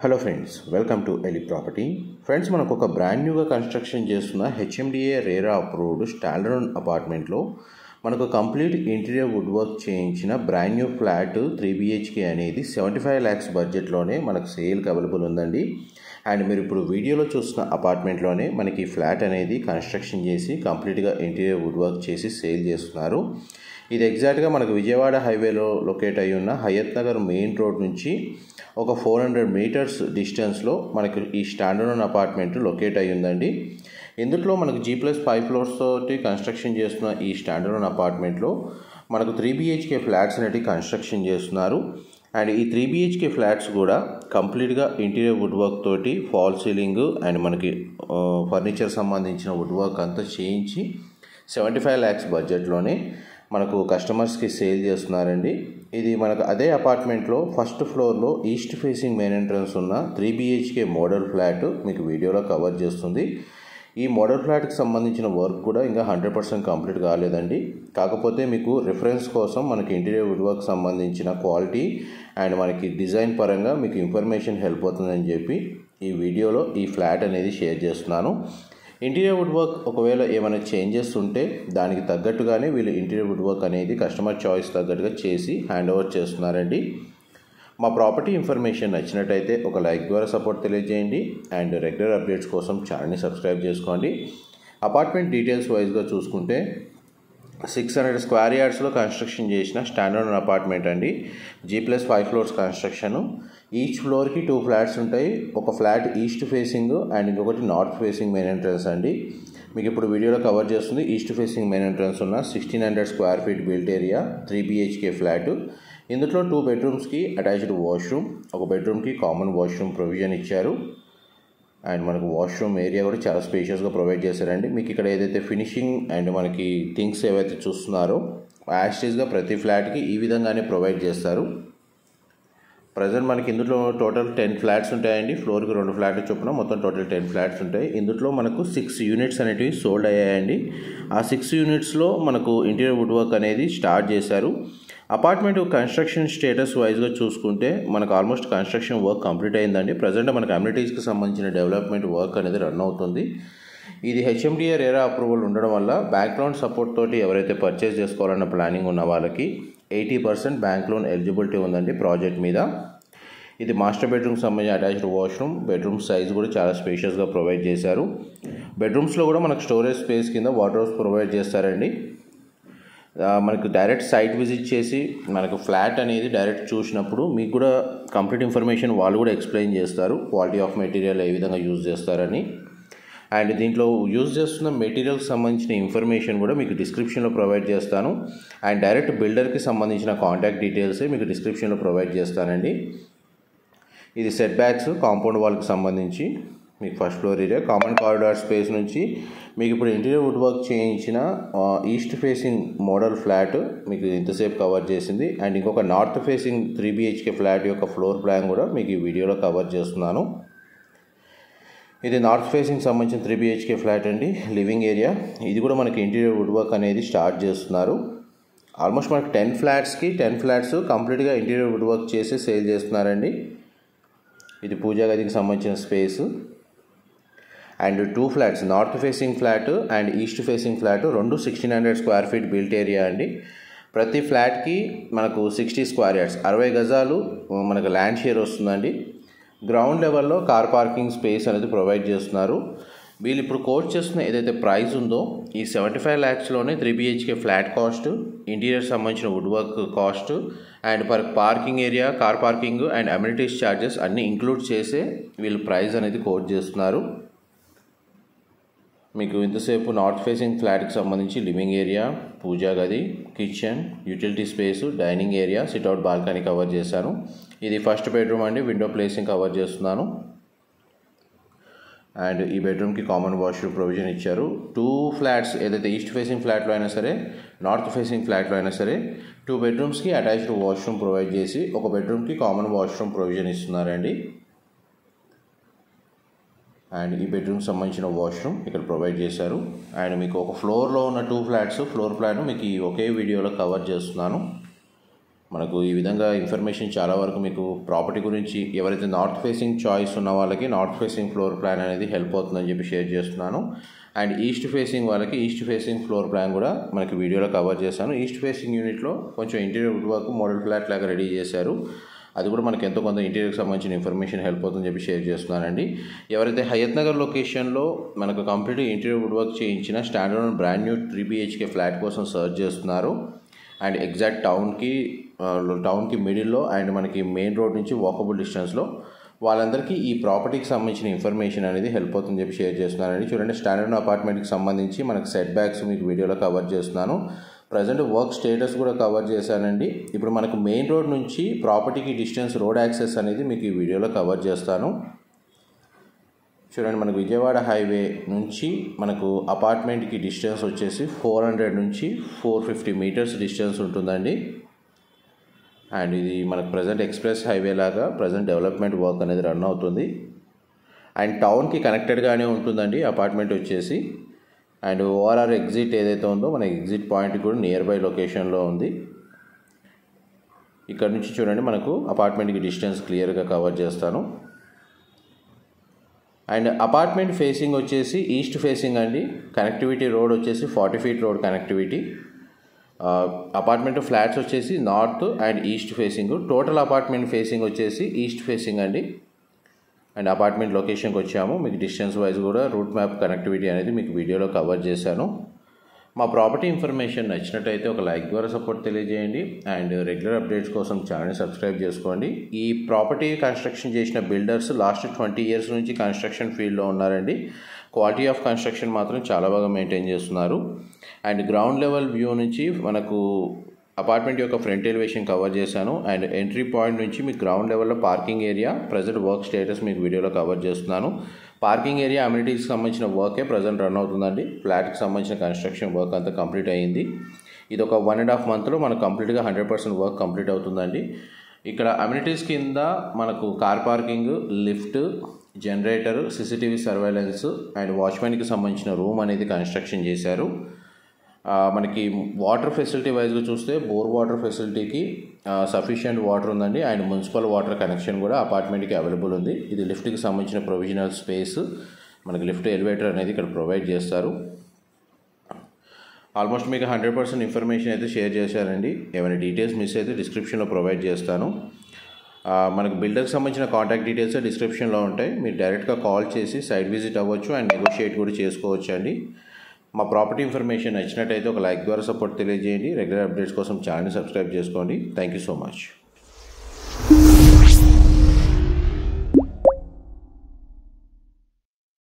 Hello friends, welcome to Eli property. Friends, మనకు ఒక brand న్యూగా కన్స్ట్రక్షన్ చేస్తున్న హెచ్ఎండిఏ రేరా అప్రూవ్డ్ స్టాండర్డ్ అపార్ట్మెంట్లో మనకు కంప్లీట్ ఇంటీరియర్ వుడ్ వర్క్ చేయించిన బ్రాండ్ న్యూ ఫ్లాట్ 3BHK అనేది 75 lakhs బడ్జెట్లోనే మనకు సేల్కి అవైలబుల్ ఉందండి. అండ్ మీరు ఇప్పుడు వీడియోలో చూస్తున్న అపార్ట్మెంట్లోనే మనకి ఫ్లాట్ అనేది కన్స్ట్రక్షన్ చేసి కంప్లీట్గా ఇంటీరియర్ వుడ్ వర్క్ చేసి సేల్ చేస్తున్నారు. ఇది ఎగ్జాక్ట్గా మనకు విజయవాడ హైవేలో లొకేట్ అయి ఉన్న హయత్ నగర్ మెయిన్ రోడ్ నుంచి ఒక 400 meters డిస్టెన్స్లో మనకు ఈ స్టాండర్డ్ అపార్ట్మెంట్ లొకేట్ అయి ఉందండి. ఇందులో మనకు G+5 floors తోటి కన్స్ట్రక్షన్ చేస్తున్న ఈ స్టాండర్డ్ అపార్ట్మెంట్లో మనకు 3BHK ఫ్లాట్స్ అనేవి కన్స్ట్రక్షన్ చేస్తున్నారు. అండ్ ఈ 3BHK ఫ్లాట్స్ కూడా కంప్లీట్గా ఇంటీరియర్ వుడ్ వర్క్ తోటి ఫాల్ సీలింగ్ అండ్ మనకి ఫర్నిచర్ సంబంధించిన వుడ్ వర్క్ అంతా చేయించి 75 lakhs బడ్జెట్లోనే మనకు కస్టమర్స్కి సేల్ చేస్తున్నారండి. ఇది మనకు అదే అపార్ట్మెంట్లో ఫస్ట్ ఫ్లోర్లో ఈస్ట్ ఫేసింగ్ మెయిన్ ఎంట్రన్స్ ఉన్న 3BHK మోడల్ ఫ్లాట్ మీకు వీడియోలో కవర్ చేస్తుంది. ఈ మోడల్ ఫ్లాట్కి సంబంధించిన వర్క్ కూడా ఇంకా 100% కంప్లీట్ కాలేదండి. కాకపోతే మీకు రిఫరెన్స్ కోసం మనకి ఇంటీరియర్ వుడ్ వర్క్ సంబంధించిన క్వాలిటీ అండ్ మనకి డిజైన్ పరంగా మీకు ఇన్ఫర్మేషన్ హెల్ప్ అవుతుందని చెప్పి ఈ వీడియోలో ఈ ఫ్లాట్ అనేది షేర్ చేస్తున్నాను. ఇంటీరియర్ వుడ్ వర్క్ ఒకవేళ ఏమైనా చేంజెస్ ఉంటే దానికి తగ్గట్టుగానే వీళ్ళు ఇంటీరియర్ వుడ్ వర్క్ అనేది కస్టమర్ చాయిస్ తగ్గట్టుగా చేసి హ్యాండ్ ఓవర్ చేస్తున్నారండి. మా ప్రాపర్టీ ఇన్ఫర్మేషన్ నచ్చినట్టయితే ఒక లైక్ ద్వారా సపోర్ట్ తెలియజేయండి అండ్ రెగ్యులర్ అప్డేట్స్ కోసం ఛానల్ని సబ్స్క్రైబ్ చేసుకోండి. అపార్ట్మెంట్ డీటెయిల్స్ వైజ్గా చూసుకుంటే 600 square yardsలో కన్స్ట్రక్షన్ చేసిన స్టాండర్డ్ అపార్ట్మెంట్ అండి. G+5 floors construction. ఈచ్ ఫ్లోర్కి 2 flats ఉంటాయి. ఒక ఫ్లాట్ ఈస్ట్ ఫేసింగ్ అండ్ ఇంకొకటి నార్త్ ఫేసింగ్ మెయిన్ ఎంట్రన్స్ అండి. మీకు ఇప్పుడు వీడియోలో కవర్ చేస్తుంది ఈస్ట్ ఫేసింగ్ మెయిన్ ఎంట్రన్స్ ఉన్న 1600 square feet built area 3BHK flat. ఇందులో 2 bedrooms అటాచ్డ్ వాష్రూమ్, ఒక బెడ్రూమ్కి కామన్ వాష్రూమ్ ప్రొవిజన్ ఇచ్చారు. అండ్ మనకు వాష్రూమ్ ఏరియా కూడా చాలా స్పేషియస్గా ప్రొవైడ్ చేశారండి. మీకు ఇక్కడ ఏదైతే ఫినిషింగ్ అండ్ మనకి థింగ్స్ ఏవైతే చూస్తున్నారో యాస్టీస్గా ప్రతి ఫ్లాట్కి ఈ విధంగానే ప్రొవైడ్ చేస్తారు. ప్రజెంట్ మనకి ఇందులో టోటల్ 10 flats ఉంటాయండి. ఫ్లోర్కి 2 ఫ్లాట్లు చొప్పున మొత్తం టోటల్ 10 flats ఉంటాయి. ఇందులో మనకు 6 units అనేటివి సోల్డ్ అయ్యాయండి. ఆ 6 unitsలో మనకు ఇంటీరియర్ వుడ్ వర్క్ అనేది స్టార్ట్ చేశారు. అపార్ట్మెంట్ కన్స్ట్రక్షన్ స్టేటస్ వైజ్గా చూసుకుంటే మనకు ఆల్మోస్ట్ కన్స్ట్రక్షన్ వర్క్ కంప్లీట్ అయిందండి. ప్రజెంట్ మనకు అమ్యూనిటీస్కి సంబంధించిన డెవలప్మెంట్ వర్క్ అనేది రన్ అవుతుంది. ఇది హెచ్ఎండిఏ రేరా అప్రూవల్ ఉండడం వల్ల బ్యాంక్ లోన్ సపోర్ట్ తోటి ఎవరైతే పర్చేస్ చేసుకోవాలన్న ప్లానింగ్ ఉన్న వాళ్ళకి 80% బ్యాంక్ లోన్ ఎలిజిబిలిటీ ఉందండి ప్రాజెక్ట్ మీద. ఇది మాస్టర్ బెడ్రూమ్కి సంబంధించిన అటాచ్డ్ వాష్రూమ్. బెడ్రూమ్ సైజ్ కూడా చాలా స్పేషియస్గా ప్రొవైడ్ చేశారు. బెడ్రూమ్స్లో కూడా మనకు స్టోరేజ్ స్పేస్ కింద వార్డ్రోబ్స్ ప్రొవైడ్ చేస్తారండి. మనకు డైరెక్ట్ సైట్ విజిట్ చేసి మనకు ఫ్లాట్ అనేది డైరెక్ట్ చూసినప్పుడు మీకు కూడా కంప్లీట్ ఇన్ఫర్మేషన్ వాళ్ళు కూడా ఎక్స్ప్లెయిన్ చేస్తారు. క్వాలిటీ ఆఫ్ మెటీరియల్ ఏ విధంగా యూజ్ చేస్తారని అండ్ దీంట్లో యూజ్ చేస్తున్న మెటీరియల్కి సంబంధించిన ఇన్ఫర్మేషన్ కూడా మీకు డిస్క్రిప్షన్లో ప్రొవైడ్ చేస్తాను. అండ్ డైరెక్ట్ బిల్డర్కి సంబంధించిన కాంటాక్ట్ డీటెయిల్సే మీకు డిస్క్రిప్షన్లో ప్రొవైడ్ చేస్తానండి. ఇది సెట్ బ్యాక్స్ కాంపౌండ్ వాల్కి సంబంధించి మీకు first floor area common corridor space నుంచి మీకు ఇప్పుడు ఇంటీరియర్ వుడ్ వర్క్ చేయించిన ఈస్ట్ ఫేసింగ్ మోడల్ ఫ్లాట్ మీకు ఇంతసేపు కవర్ చేసింది. అండ్ ఇంకొక నార్త్ ఫేసింగ్ 3BHK ఫ్లాట్ యొక్క ఫ్లోర్ ప్లాన్ కూడా మీకు ఈ వీడియోలో కవర్ చేస్తున్నాను. ఇది నార్త్ ఫేసింగ్ సంబంధించిన 3BHK ఫ్లాట్ అండి. లివింగ్ ఏరియా ఇది కూడా మనకి ఇంటీరియర్ వుడ్ వర్క్ అనేది స్టార్ట్ చేస్తున్నారు. ఆల్మోస్ట్ మనకి 10 flats కంప్లీట్గా ఇంటీరియర్ వుడ్ వర్క్ చేసి సేల్ చేస్తున్నారండి. ఇది పూజా గదికి సంబంధించిన space and 2 flats north facing flat and east facing flat రెండు 1600 square feet బిల్ట్ ఏరియా అండి. ప్రతి ఫ్లాట్కి మనకు 60 square yards 60 గజాలు మనకు ల్యాండ్ షేర్ వస్తుందండి. గ్రౌండ్ లెవెల్లో కార్ పార్కింగ్ స్పేస్ అనేది ప్రొవైడ్ చేస్తున్నారు. వీళ్ళు ఇప్పుడు కోట్ చేస్తున్న ఏదైతే ప్రైస్ ఉందో ఈ 75 lakhsలోనే 3BHK ఫ్లాట్ కాస్ట్, ఇంటీరియర్ సంబంధించిన wood work cost and parking area, car parking and amenities charges అన్నీ ఇంక్లూడ్ చేసే వీళ్ళు ప్రైస్ అనేది కోట్ చేస్తున్నారు. మీకు ఇంతసేపు నార్త్ ఫేసింగ్ ఫ్లాట్కి సంబంధించి లివింగ్ ఏరియా, పూజా గది, kitchen, utility space, dining area, sit-out balcony cover చేశాను. ఇది ఫస్ట్ బెడ్రూమ్ అండి. విండో ప్లేసింగ్ కవర్ చేస్తున్నాను. అండ్ ఈ బెడ్రూమ్కి కామన్ వాష్రూమ్ ప్రొవిజన్ ఇచ్చారు. 2 flats ఏదైతే ఈస్ట్ ఫేసింగ్ ఫ్లాట్లో అయినా సరే నార్త్ ఫేసింగ్ ఫ్లాట్లో అయినా సరే 2 bedroomsకి అటాచ్డ్ వాష్రూమ్ ప్రొవైడ్ చేసి ఒక బెడ్రూమ్కి కామన్ వాష్రూమ్ ప్రొవిజన్ ఇస్తున్నారండి. అండ్ ఈ బెడ్రూమ్ సంబంధించిన వాష్రూమ్ ఇక్కడ ప్రొవైడ్ చేశారు. అండ్ మీకు ఒక ఫ్లోర్లో ఉన్న 2 flats ఫ్లోర్ ప్లాన్ మీకు ఒకే వీడియోలో కవర్ చేస్తున్నాను. మనకు ఈ విధంగా ఇన్ఫర్మేషన్ చాలా వరకు మీకు ప్రాపర్టీ గురించి ఎవరైతే నార్త్ ఫేసింగ్ చాయిస్ ఉన్న వాళ్ళకి నార్త్ ఫేసింగ్ ఫ్లోర్ ప్లాన్ అనేది హెల్ప్ అవుతుందని చెప్పి షేర్ చేస్తున్నాను. అండ్ ఈస్ట్ ఫేసింగ్ వాళ్ళకి ఈస్ట్ ఫేసింగ్ ఫ్లోర్ ప్లాన్ కూడా మనకి వీడియోలో కవర్ చేశాను. ఈస్ట్ ఫేసింగ్ యూనిట్లో కొంచెం interior wood work model flat లాగా రెడీ చేశారు. అది కూడా మనకి ఎంతో కొంత ఇంటీరియర్కి సంబంధించిన ఇన్ఫర్మేషన్ హెల్ప్ అవుతుందని చెప్పి షేర్ చేస్తున్నానండి. ఎవరైతే హయత్ నగర్ లొకేషన్లో మనకు కంప్లీట్ ఇంటీరియర్ వుడ్ వర్క్ చేయించిన standard brand new 3 BHK flat కోసం సర్చ్ చేస్తున్నారు అండ్ ఎగ్జాక్ట్ టౌన్కి మిడిల్లో అండ్ మనకి మెయిన్ రోడ్ నుంచి వాకబుల్ డిస్టెన్స్లో వాళ్ళందరికీ ఈ ప్రాపర్టీకి సంబంధించిన ఇన్ఫర్మేషన్ అనేది హెల్ప్ అవుతుందని చెప్పి షేర్ చేస్తున్నానండి. చూడండి, స్టాండర్డ్ అపార్ట్మెంట్కి సంబంధించి మనకు సెట్ బ్యాక్స్ మీకు వీడియోలో కవర్ చేస్తున్నాను. ప్రజెంట్ వర్క్ స్టేటస్ కూడా కవర్ చేశానండి. ఇప్పుడు మనకు మెయిన్ రోడ్ నుంచి ప్రాపర్టీకి డిస్టెన్స్ రోడ్ యాక్సెస్ అనేది మీకు ఈ వీడియోలో కవర్ చేస్తాను. చూడండి, మనకు విజయవాడ హైవే నుంచి మనకు అపార్ట్మెంట్కి డిస్టెన్స్ వచ్చేసి 400 నుంచి 450 మీటర్స్ డిస్టెన్స్ ఉంటుందండి. అండ్ ఇది మనకు ప్రజెంట్ ఎక్స్ప్రెస్ హైవే లాగా ప్రజెంట్ డెవలప్మెంట్ వర్క్ అనేది రన్ అవుతుంది. అండ్ టౌన్కి కనెక్టెడ్గానే ఉంటుందండి అపార్ట్మెంట్ వచ్చేసి. అండ్ ఓఆర్ఆర్ ఎగ్జిట్ ఏదైతే ఉందో మన ఎగ్జిట్ పాయింట్ కూడా నియర్ బై లొకేషన్లో ఉంది. ఇక్కడ నుంచి చూడండి, మనకు అపార్ట్మెంట్కి డిస్టెన్స్ క్లియర్గా కవర్ చేస్తాను. అండ్ అపార్ట్మెంట్ ఫేసింగ్ వచ్చేసి ఈస్ట్ ఫేసింగ్ అండి. కనెక్టివిటీ రోడ్ వచ్చేసి 40 feet road connectivity. Apartment flats వచ్చేసి north and east facing. Total apartment facing వచ్చేసి ఈస్ట్ ఫేసింగ్ అండి. అండ్ అపార్ట్మెంట్ లొకేషన్కి వచ్చాము. మీకు డిస్టెన్స్ వైజ్ కూడా రూట్ మ్యాప్ కనెక్టివిటీ అనేది మీకు వీడియోలో కవర్ చేశాను. మా ప్రాపర్టీ ఇన్ఫర్మేషన్ నచ్చినట్టయితే ఒక లైక్ ద్వారా సపోర్ట్ తెలియజేయండి. అండ్ రెగ్యులర్ అప్డేట్స్ కోసం ఛానల్ని సబ్స్క్రైబ్ చేసుకోండి. ఈ ప్రాపర్టీ కన్స్ట్రక్షన్ చేసిన బిల్డర్స్ లాస్ట్ 20 years నుంచి కన్స్ట్రక్షన్ ఫీల్డ్లో ఉన్నారండి. క్వాలిటీ ఆఫ్ కన్స్ట్రక్షన్ మాత్రం చాలా బాగా మెయింటైన్ చేస్తున్నారు. అండ్ గ్రౌండ్ లెవెల్ వ్యూ నుంచి మనకు అపార్ట్మెంట్ యొక్క ఫ్రంట్ ఎలివేషన్ కవర్ చేశాను. అండ్ ఎంట్రీ పాయింట్ నుంచి మీకు గ్రౌండ్ లెవెల్లో parking area present work status మీకు వీడియోలో కవర్ చేస్తున్నాను. పార్కింగ్ ఏరియా అమ్యూనిటీస్కి సంబంధించిన వర్కే ప్రజెంట్ రన్ అవుతుందండి. ఫ్లాట్కి సంబంధించిన కన్స్ట్రక్షన్ వర్క్ అంతా కంప్లీట్ అయ్యింది. ఇది ఒక 1.5 monthలో మనకు కంప్లీట్గా 100% వర్క్ కంప్లీట్ అవుతుందండి. ఇక్కడ అమ్యూనిటీస్ కింద మనకు car parking, lift, generator, CCTV surveillance and వాచ్మెన్కి సంబంధించిన రూమ్ అనేది కన్స్ట్రక్షన్ చేశారు. మనకి వాటర్ ఫెసిలిటీ వైజ్గా చూస్తే బోర్ వాటర్ ఫెసిలిటీకి సఫిషియంట్ వాటర్ ఉందండి. అండ్ మున్సిపల్ వాటర్ కనెక్షన్ కూడా అపార్ట్మెంట్కి అవైలబుల్ ఉంది. ఇది లిఫ్ట్కి సంబంధించిన ప్రొవిజనల్ స్పేస్. మనకి లిఫ్ట్ ఎలివేటర్ అనేది ఇక్కడ ప్రొవైడ్ చేస్తారు. ఆల్మోస్ట్ మీకు 100% ఇన్ఫర్మేషన్ అయితే షేర్ చేశానండి. ఏమైనా డీటెయిల్స్ మిస్ అయితే డిస్క్రిప్షన్లో ప్రొవైడ్ చేస్తాను. మనకు బిల్డర్కి సంబంధించిన కాంటాక్ట్ డీటెయిల్స్ డిస్క్రిప్షన్లో ఉంటాయి. మీరు డైరెక్ట్గా కాల్ చేసి సైట్ విజిట్ అవ్వచ్చు అండ్ నెగోషియేట్ కూడా చేసుకోవచ్చు అండి. మా ప్రాపర్టీ ఇన్ఫర్మేషన్ నచ్చినట్టయితే ఒక లైక్ ద్వారా సపోర్ట్ తెలియజేయండి. రెగ్యులర్ అప్డేట్స్ కోసం ఛానల్ని సబ్స్క్రైబ్ చేసుకోండి. Thank you so much.